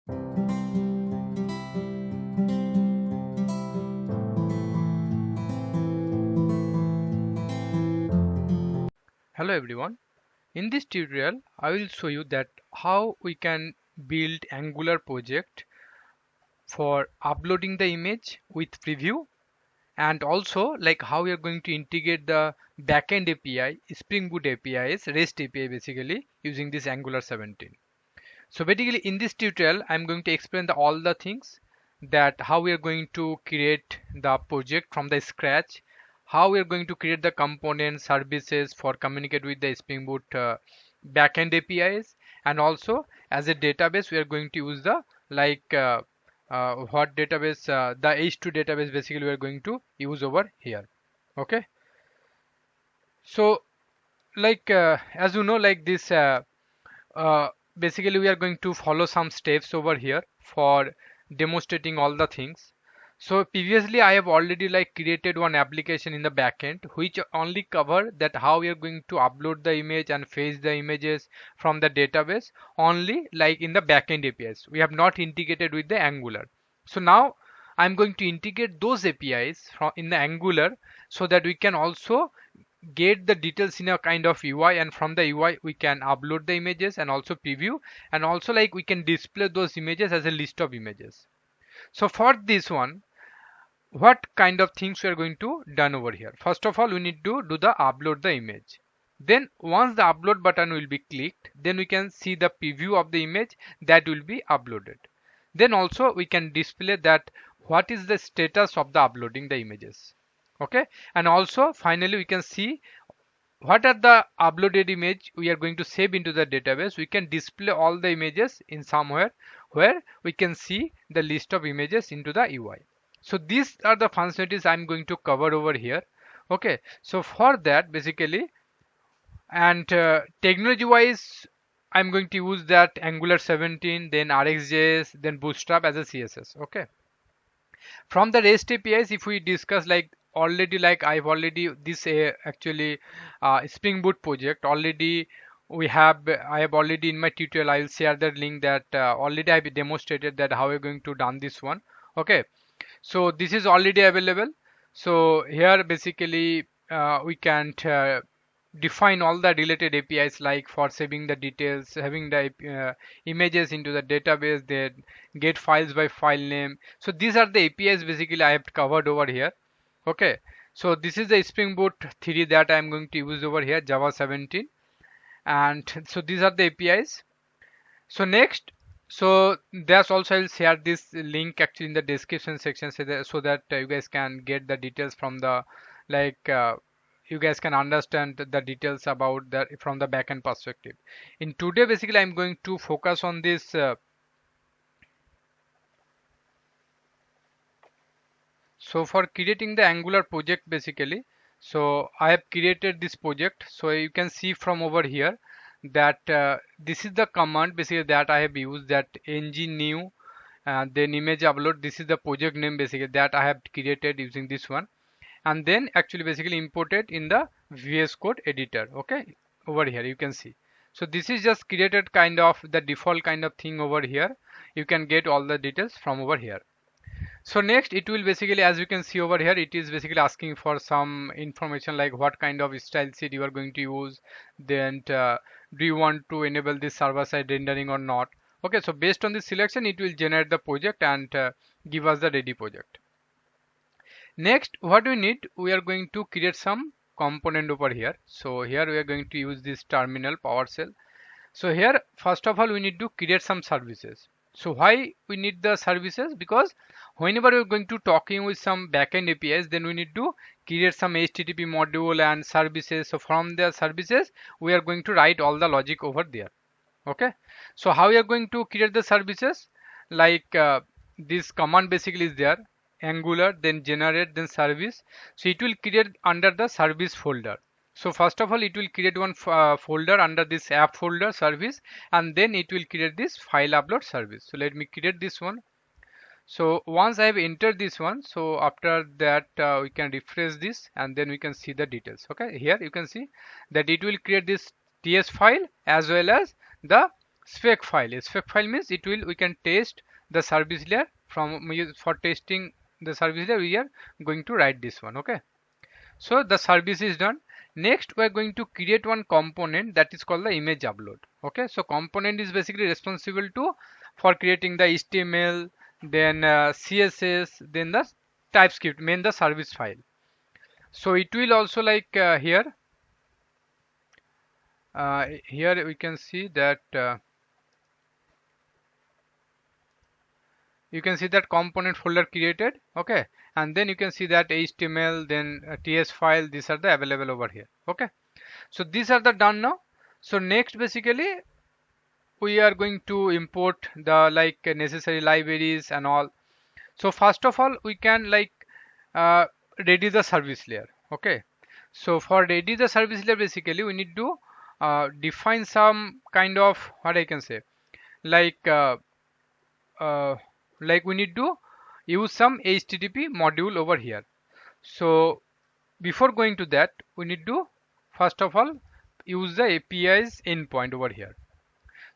Hello everyone. In this tutorial, I will show you that how we can build Angular project for uploading the image with preview, and also like how we are going to integrate the backend API, Spring Boot APIs, REST API basically using this Angular 17. So basically in this tutorial, I'm going to explain all the things, that how we are going to create the project from the scratch, how we are going to create the components, services for communicate with the Spring Boot backend APIs, and also as a database we are going to use the what database, the H2 database basically we are going to use over here. Okay, so as you know, like this uh, basically we are going to follow some steps over here for demonstrating all the things. So previously I have already created one application in the backend which only cover that how we are going to upload the image and fetch the images from the database only like in the backend APIs. We have not integrated with the Angular. So now I'm going to integrate those APIs from in the Angular so that we can also get the details in a kind of UI, and from the UI we can upload the images and also preview, and also we can display those images as a list of images. So for this one, what kind of things we are going to done over here? First of all, we need to do the upload the image. Then once the upload button will be clicked, then we can see the preview of the image that will be uploaded. Then also we can display that what is the status of the uploading the images. Okay, and also finally we can see what are the uploaded image we are going to save into the database. We can display all the images in somewhere where we can see the list of images into the UI. So these are the functionalities I'm going to cover over here. Okay, so for that basically, and technology wise, I'm going to use that Angular 17, then RxJS, then Bootstrap as a CSS. Okay, from the REST APIs, if we discuss already, I've already this actually Spring Boot project already we have, I have already in my tutorial, I'll share the link that already I've demonstrated that how we're going to done this one. Okay, so this is already available. So here basically we can define all the related APIs, like for saving the details, having the images into the database, then get files by file name. So these are the APIs basically I have covered over here. Okay, so this is the Spring Boot 3 that I'm going to use over here, Java 17, and so these are the APIs. So next, so there's also I'll share this link actually in the description section so that you guys can get the details from the like you guys can understand the details about that from the backend perspective. In today basically I'm going to focus on this so for creating the Angular project basically, so I have created this project. So you can see from over here that this is the command basically that I have used, that ng new then image upload. This is the project name basically that I have created using this one, and then actually basically imported in the VS Code editor. Okay, over here you can see. So this is just created kind of the default kind of thing over here. You can get all the details from over here. So next it will basically, as you can see over here, it is basically asking for some information like what kind of style sheet you are going to use, then do you want to enable this server side rendering or not. Okay, so based on this selection it will generate the project and give us the ready project. Next, what we need, we are going to create some component over here. So here we are going to use this terminal PowerShell. So here first of all we need to create some services. So why we need the services? Because whenever we're going to talking with some backend APIs, then we need to create some HTTP module and services. So from the services we are going to write all the logic over there. Okay, so how we are going to create the services? This command basically is there, Angular, then generate, then service. So it will create under the service folder. So first of all it will create one folder under this app folder service, and then it will create this file upload service. So let me create this one. So once I have entered this one, so after that we can refresh this and then we can see the details. Okay, here you can see that it will create this TS file as well as the spec file. A spec file means it will, we can test the service layer. From for testing the service layer, we are going to write this one. Okay, so the service is done. Next we are going to create one component that is called the image upload. Okay, so component is basically responsible to for creating the HTML, then CSS, then the TypeScript, main the service file. So it will also like here we can see that you can see that component folder created. Okay, and then you can see that HTML, then TS file, these are the available over here. Okay, so these are the done now. So next basically we are going to import the like necessary libraries and all. So first of all we can like uh, ready the service layer. Okay, so for ready the service layer, basically we need to define some kind of, what I can say, like uh, like we need to use some HTTP module over here. So before going to that, we need to first of all use the API's endpoint over here.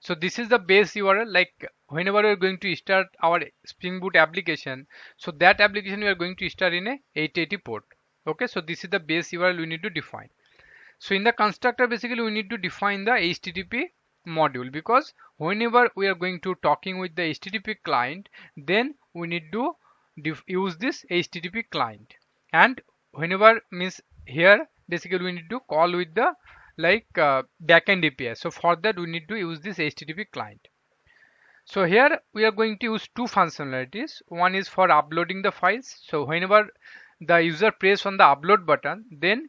So this is the base URL. Like whenever we are going to start our Spring Boot application, so that application we are going to start in a 880 port. Okay, so this is the base URL we need to define. So in the constructor, basically we need to define the HTTP module, because whenever we are going to talking with the HTTP client, then we need to use this HTTP client. And whenever means here basically we need to call with the like backend API. So for that we need to use this HTTP client. So here we are going to use two functionalities. One is for uploading the files. So whenever the user press on the upload button, then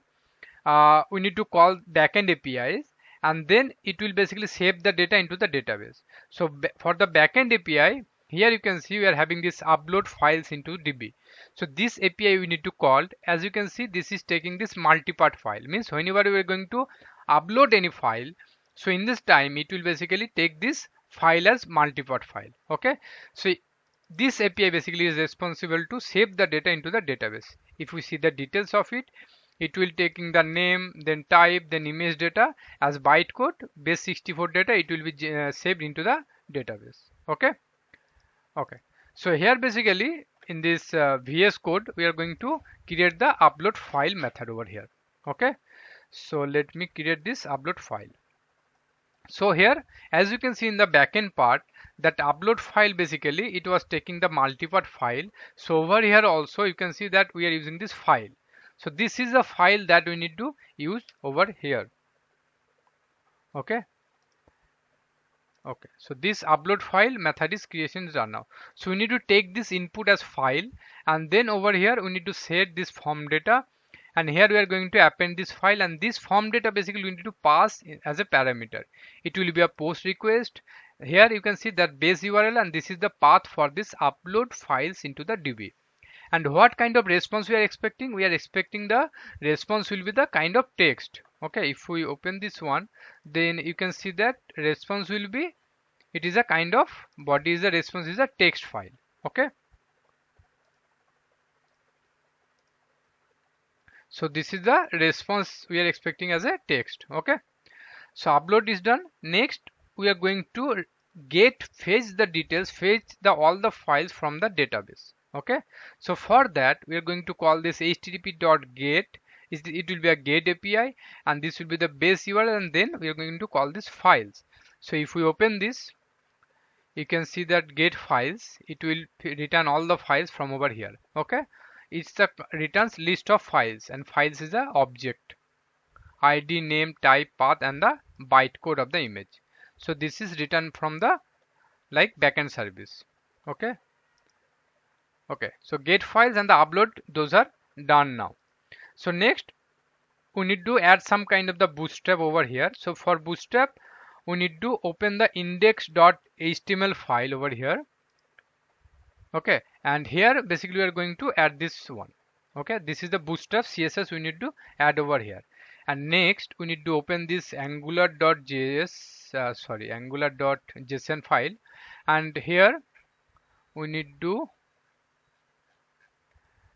we need to call backend APIs, and then it will basically save the data into the database. So for the backend API, here you can see we are having this upload files into DB. So this API we need to call. As you can see, this is taking this multi-part file. Means whenever we are going to upload any file, so in this time it will basically take this file as multi-part file. Okay, so this API basically is responsible to save the data into the database. If we see the details of it, it will taking the name, then type, then image data as bytecode, base 64 data, it will be saved into the database. Okay, okay, so here basically in this VS code we are going to create the upload file method over here. Okay, so let me create this upload file. So here, as you can see in the backend part, that upload file basically it was taking the multi-part file. So over here also you can see that we are using this file. So this is a file that we need to use over here. Okay, okay, so this upload file method is creation is done now. So we need to take this input as file, and then over here we need to set this form data, and here we are going to append this file, and this form data basically we need to pass as a parameter. It will be a post request. Here you can see that base URL, and this is the path for this upload files into the DB. And what kind of response we are expecting? We are expecting the response will be the kind of text. Okay, if we open this one, then you can see that response will be, it is a kind of body is the response is a text file. Okay, so this is the response we are expecting as a text. Okay, so upload is done. Next we are going to get fetch the details, fetch the all the files from the database. Okay, so for that we are going to call this http.get. It will be a get API, and this will be the base URL, and then we are going to call this files. So if we open this, you can see that get files, it will return all the files from over here. Okay, it's the returns list of files, and files is a object, ID, name, type, path, and the bytecode of the image. So this is written from the like backend service. Okay, okay, so get files and the upload, those are done now. So next we need to add some kind of the bootstrap over here. So for bootstrap we need to open the index.html file over here. Okay, and here basically we are going to add this one. Okay, this is the bootstrap CSS we need to add over here. And next we need to open this angular.json file, and here we need to,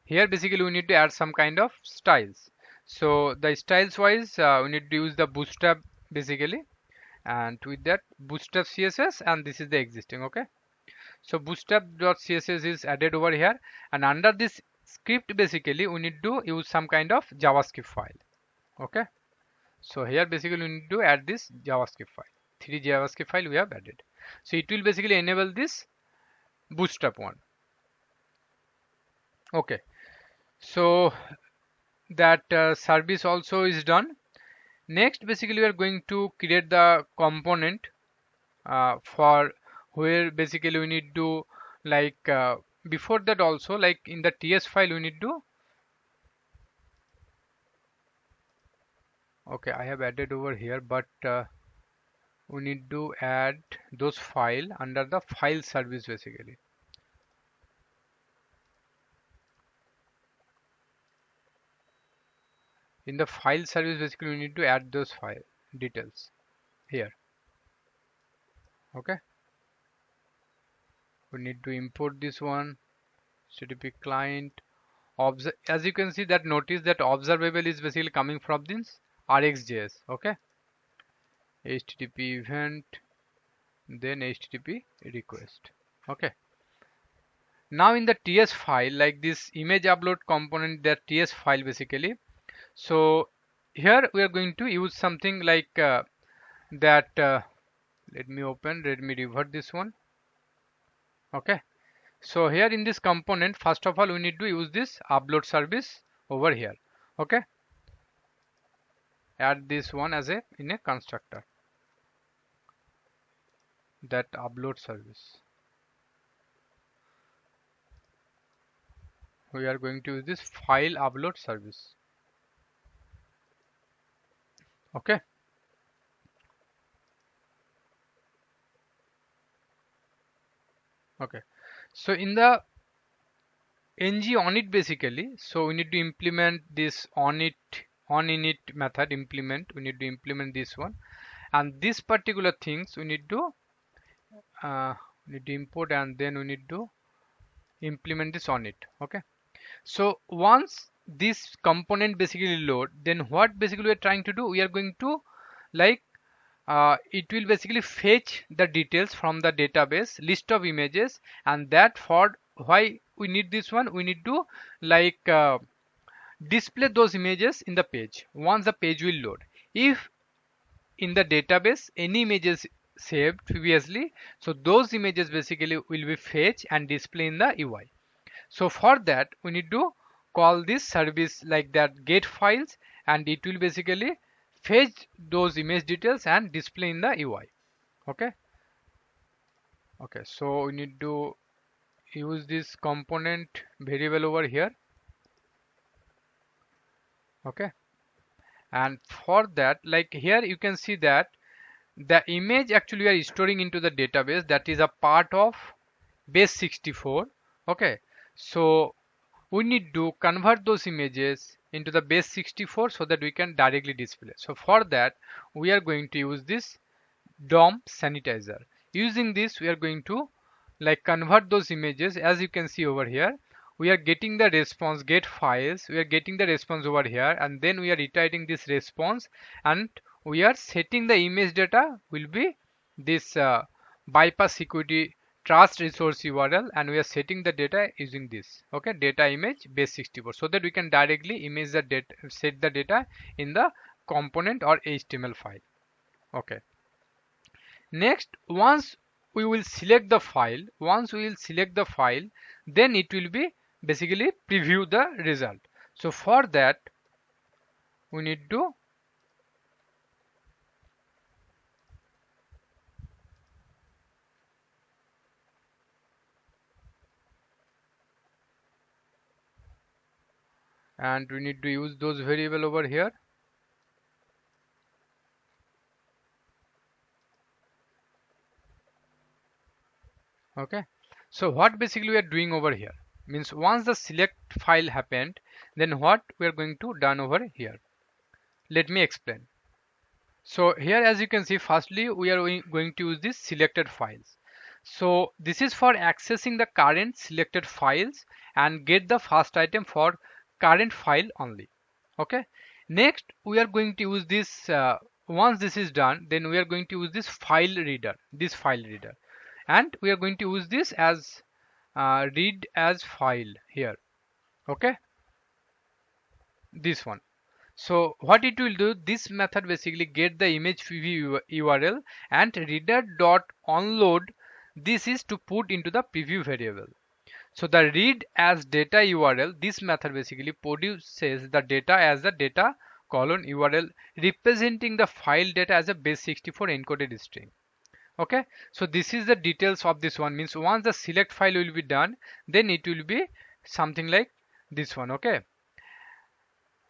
here basically we need to add some kind of styles. So the styles wise we need to use the bootstrap basically, and with that bootstrap css, and this is the existing. Okay, so bootstrap.css is added over here, and under this script basically we need to use some kind of javascript file. Okay, so here basically we need to add this javascript file, 3 javascript file we have added. So it will basically enable this bootstrap one. Okay, so that service also is done. Next basically we are going to create the component for where basically we need to like before that also, like in the ts file we need to, okay, I have added over here, but we need to add those file under the file service basically. In the file service basically we need to add those file details here. Okay, we need to import this one, HTTP client. As you can see that, notice that observable is basically coming from this rxjs. Okay, HTTP event, then HTTP request. Okay, now in the ts file, like this image upload component, that ts file basically, so here we are going to use something like that let me revert this one. Okay, so here in this component, first of all we need to use this upload service over here. Okay, add this one as a in a constructor, that upload service. We are going to use this file upload service. Okay, okay, so in the ng on it basically, so we need to implement this on init method implement. We need to implement this one, and this particular things we need to import, and then we need to implement this on it. Okay, so once this component basically load, then what basically we are trying to do, we are going to like it will basically fetch the details from the database list of images, and that for why we need this one, we need to like display those images in the page once the page will load. If in the database any images saved previously, so those images basically will be fetched and display in the UI. So for that we need to call this service like that get files, and it will basically fetch those image details and display in the UI. Okay, okay, so we need to use this component variable over here. Okay, and for that, like here you can see that the image actually we are storing into the database, that is a part of base 64. Okay, so we need to convert those images into the base 64 so that we can directly display. So for that we are going to use this DOM sanitizer. Using this we are going to like convert those images. As you can see over here, we are getting the response get files, we are getting the response over here, and then we are iterating this response, and we are setting the image data will be this bypass security trust resource URL, and we are setting the data using this. Okay, data image base 64, so that we can directly image the data, set the data in the component or HTML file. Okay, next, once we will select the file, then it will be basically preview the result. So for that we need to use those variable over here. Okay, so what basically we are doing over here means, once the select file happened, then what we are going to done over here, let me explain. So here as you can see, firstly we are going to use this selected files. So this is for accessing the current selected files and get the first item for current file only. Okay, next we are going to use this once this is done, then we are going to use this file reader, and we are going to use this as read as file here. Okay, this one. So what it will do, this method basically get the image preview URL, and reader dot onload, this is to put into the preview variable. So the read as data URL, this method basically produces the data as the data colon URL representing the file data as a base64 encoded string. Okay, so this is the details of this one. Means once the select file will be done, then it will be something like this one.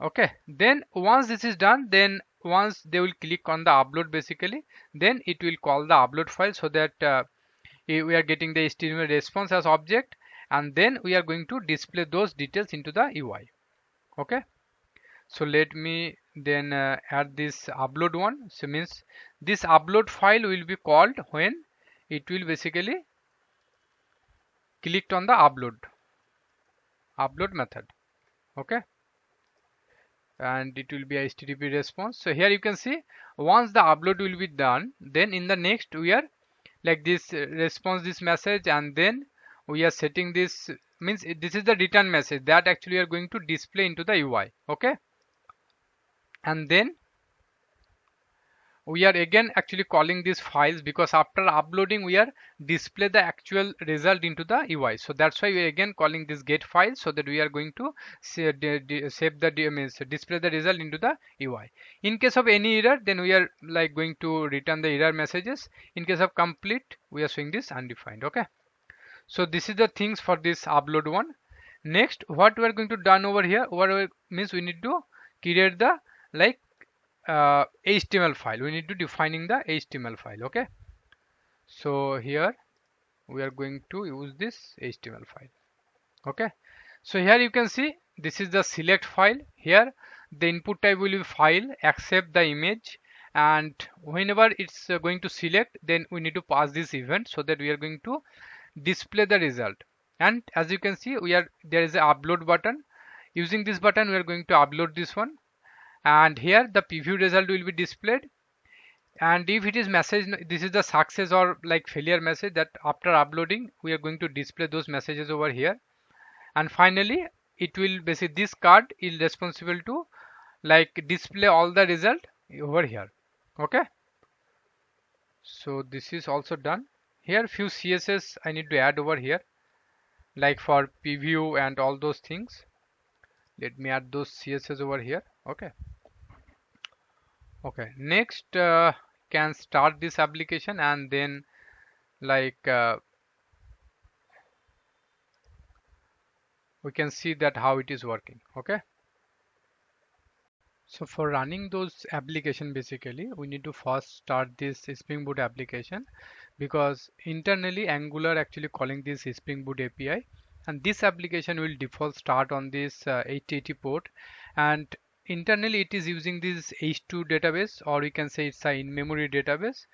Okay, then once this is done, then once they will click on the upload basically, then it will call the upload file, so that we are getting the HTML response as object, and then we are going to display those details into the UI. Okay, so let me then add this upload one. So means this upload file will be called when it will basically clicked on the upload method. Okay, and it will be a HTTP response. So here you can see once the upload will be done, then in the next we are like this response this message, and then we are setting this, means this is the return message that actually are going to display into the UI. Okay, and then we are again actually calling these files, because after uploading we are display the actual result into the UI. So that's why we are again calling this get file, so that we are going to save the means display the result into the UI. In case of any error, then we are like going to return the error messages. In case of complete, we are showing this undefined. Okay, so this is the things for this upload one. Next, what we are going to done over here, means we need to create the like HTML file. We need to defining the HTML file. Okay, so here we are going to use this HTML file. Okay, so here you can see this is the select file. Here the input type will be file, accept the image, and whenever it's going to select, then we need to pass this event, so that we are going to display the result. And as you can see, there is a upload button. Using this button, we are going to upload this one, and here the preview result will be displayed. And if it is message, this is the success or like failure message, that after uploading we are going to display those messages over here. And finally it will basically, this card is responsible to like display all the result over here. Okay, so this is also done. Here few CSS I need to add over here, like for preview and all those things. Let me add those CSS over here. Okay, next can start this application, and then like we can see that how it is working. Okay, so for running those application, basically we need to first start this Spring Boot application, because internally Angular actually calling this Spring Boot API, and this application will default start on this 8080 port, and internally it is using this H2 database, or we can say it's a in-memory database.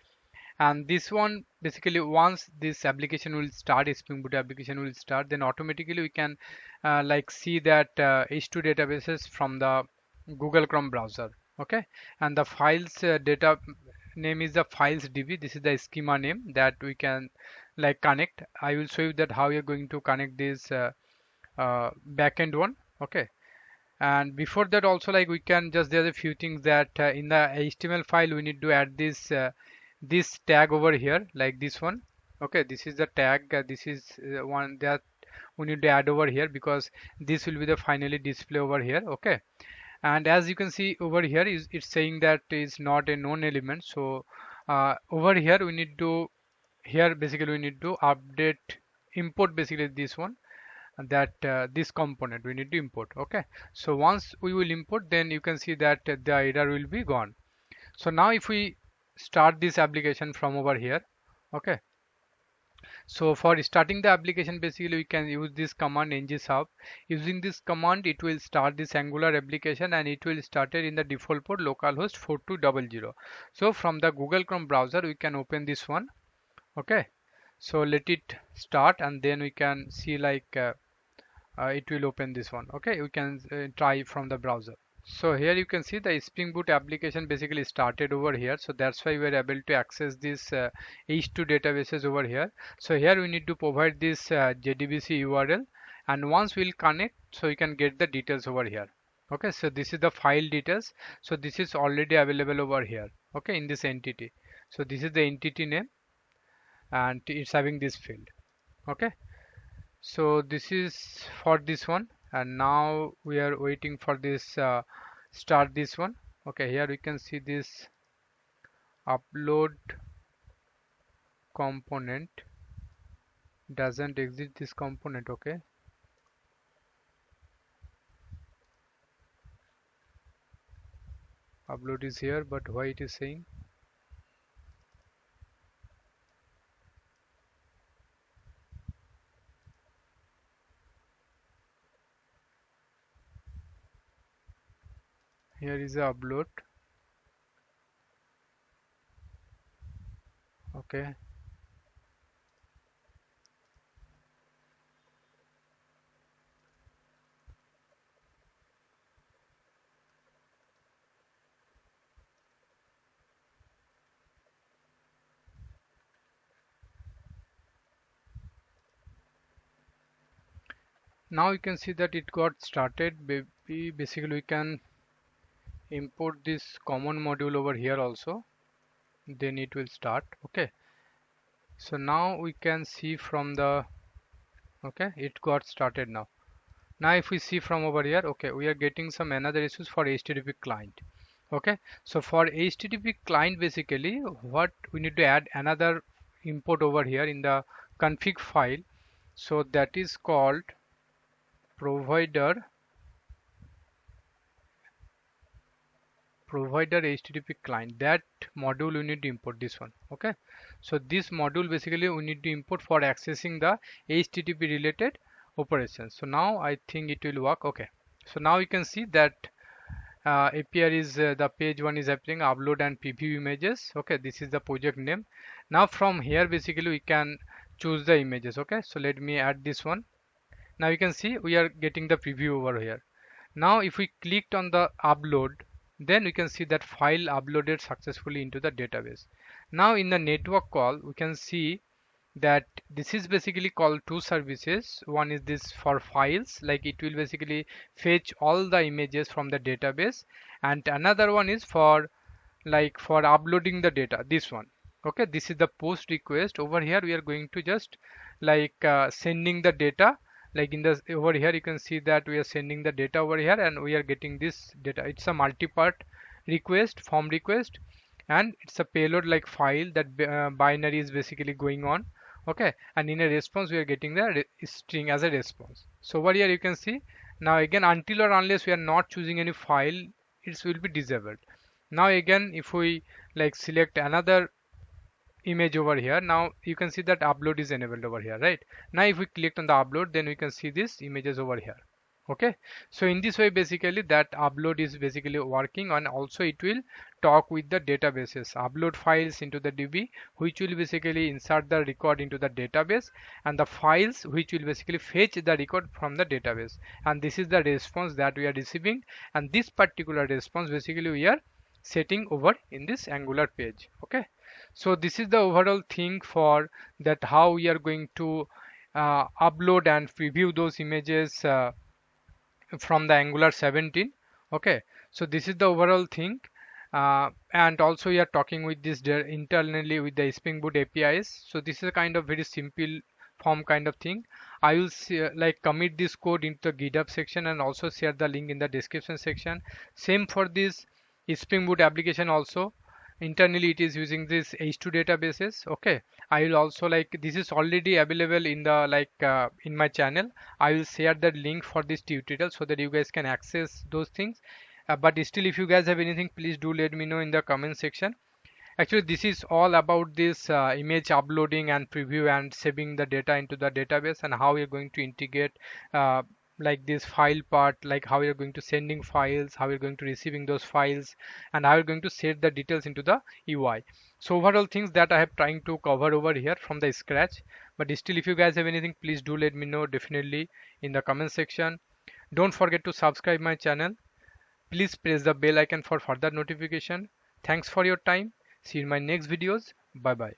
And this one basically, once this application will start, Spring Boot application will start, then automatically we can like see that H2 databases from the Google Chrome browser. Okay, and the files data name is the files DB. This is the schema name that we can like connect. I will show you that how you're going to connect this backend one. Okay, and before that also, like we can just, there's a few things that in the HTML file we need to add this tag over here, like this one. Okay, this is the tag, this is one that we need to add over here, because this will be the finally display over here. Okay, and as you can see over here, it's saying that is not a known element. So over here we need to, here basically we need to update, import basically this one, that this component we need to import. Okay, so once we will import, then you can see that the error will be gone. So now if we start this application from over here. Okay, so for starting the application, basically we can use this command ng-sub. Using this command, it will start this Angular application, and it will start it in the default port localhost 4200. So from the Google Chrome browser we can open this one. Okay, so let it start, and then we can see like it will open this one. Okay, we can try from the browser. So here you can see the Spring Boot application basically started over here. So that's why we are able to access this H2 databases over here. So here we need to provide this JDBC URL, and once we'll connect, so you can get the details over here. Okay, so this is the file details. So this is already available over here. Okay, in this entity. So this is the entity name, and it's having this field. Okay, so this is for this one, and now we are waiting for this start this one. Okay, here we can see this upload component doesn't exist, this component. Okay, upload is here, but why it is saying here is a upload. Okay, now you can see that it got started. Basically we can import this common module over here also, then it will start. Okay, so now we can see from the, okay, it got started now. Now if we see from over here, okay, we are getting some another issues for HTTP client. Okay, so for HTTP client, basically what we need to add another import over here in the config file. So that is called provider HTTP client. That module we need to import this one. Okay, so this module basically we need to import for accessing the HTTP related operations. So now I think it will work. Okay, so now you can see that API is the page one is appearing upload and preview images. Okay, this is the project name. Now from here basically we can choose the images. Okay, so let me add this one. Now you can see we are getting the preview over here. Now if we clicked on the upload, then we can see that file uploaded successfully into the database. Now in the network call we can see that this is basically called two services. One is this for files, like it will basically fetch all the images from the database, and another one is for like for uploading the data, this one. Okay, this is the post request. Over here we are going to just like sending the data, like in the over here you can see that we are sending the data over here and we are getting this data. It's a multi-part request, form request, and it's a payload like file that binary is basically going on. Okay, and in a response we are getting the string as a response. So over here you can see, now again until or unless we are not choosing any file, it will be disabled. Now again if we like select another image over here, now you can see that upload is enabled over here, right? Now if we click on the upload, then we can see these images over here. Okay, so in this way basically that upload is basically working, and also it will talk with the databases, upload files into the DB, which will basically insert the record into the database, and the files which will basically fetch the record from the database. And this is the response that we are receiving, and this particular response basically we are setting over in this Angular page. Okay, so this is the overall thing for that, how we are going to upload and preview those images from the Angular 17. Okay, so this is the overall thing, and also we are talking with this internally with the Spring Boot APIs. So this is a kind of very simple form kind of thing. I will see, like commit this code into the GitHub section and also share the link in the description section. Same for this Spring Boot application also. Internally it is using this H2 databases. Okay, I will also like, this is already available in the like in my channel. I will share the link for this tutorial so that you guys can access those things. But still if you guys have anything, please do let me know in the comment section. Actually this is all about this image uploading and preview and saving the data into the database, and how you're going to integrate uh, like this file part, like how you're going to sending files, how you're going to receiving those files, and how you're going to set the details into the UI. So overall things that I have trying to cover over here from the scratch. But still if you guys have anything, please do let me know definitely in the comment section. Don't forget to subscribe my channel. Please press the bell icon for further notification. Thanks for your time. See you in my next videos. Bye bye.